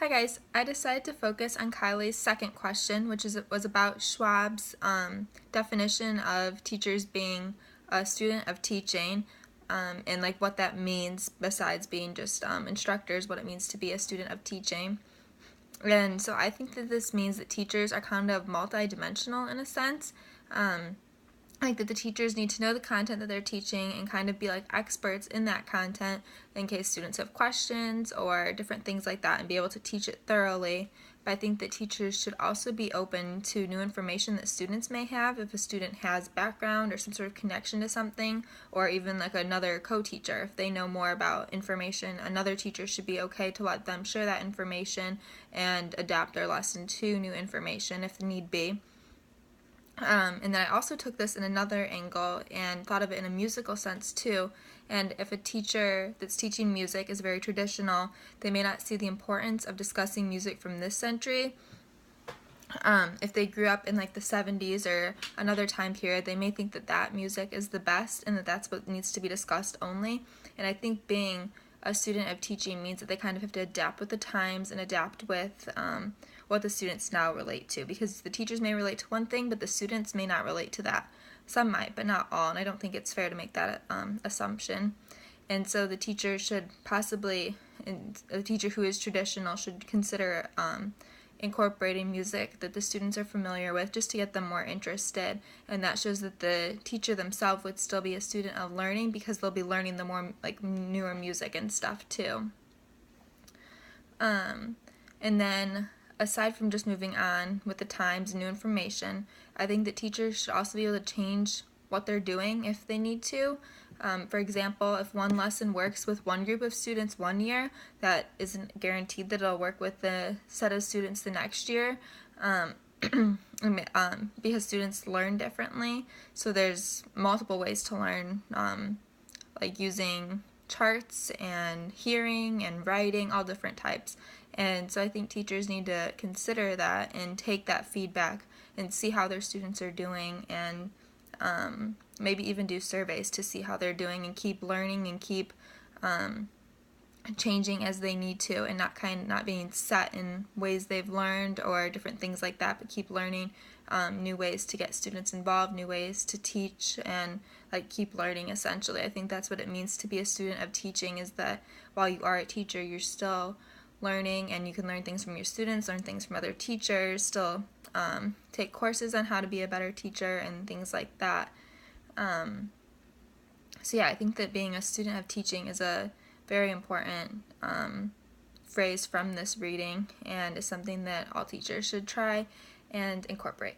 Hi guys, I decided to focus on Kylie's second question, which was about Schwab's definition of teachers being a student of teaching, and like what that means besides being just instructors, what it means to be a student of teaching. And so I think that this means that teachers are kind of multi-dimensional in a sense. Like that the teachers need to know the content that they're teaching and kind of be like experts in that content in case students have questions or different things like that and be able to teach it thoroughly. But I think that teachers should also be open to new information that students may have if a student has background or some sort of connection to something, or even like another co-teacher. If they know more about information, another teacher should be okay to let them share that information and adapt their lesson to new information if need be. And then I also took this in another angle and thought of it in a musical sense too. And if a teacher that's teaching music is very traditional, they may not see the importance of discussing music from this century. If they grew up in like the 70s or another time period, they may think that that music is the best and that that's what needs to be discussed only. And I think being a student of teaching means that they kind of have to adapt with the times and adapt with what the students now relate to, because the teachers may relate to one thing, but the students may not relate to that. Some might, but not all, and I don't think it's fair to make that assumption. And so the teacher should possibly, and a teacher who is traditional should consider incorporating music that the students are familiar with just to get them more interested, and that shows that the teacher themselves would still be a student of learning because they'll be learning the more like newer music and stuff too. And then aside from just moving on with the times and new information, I think that teachers should also be able to change what they're doing if they need to. For example, if one lesson works with one group of students one year, that isn't guaranteed that it'll work with the set of students the next year, because students learn differently. So there's multiple ways to learn, like using charts and hearing and writing, all different types. And so I think teachers need to consider that and take that feedback and see how their students are doing, and maybe even do surveys to see how they're doing and keep learning and keep changing as they need to, and not being set in ways they've learned or different things like that, but keep learning new ways to get students involved, new ways to teach, and like keep learning essentially. I think that's what it means to be a student of teaching, is that while you are a teacher, you're still learning, and you can learn things from your students, learn things from other teachers, still take courses on how to be a better teacher and things like that. So yeah, I think that being a student of teaching is a very important phrase from this reading, and is something that all teachers should try and incorporate.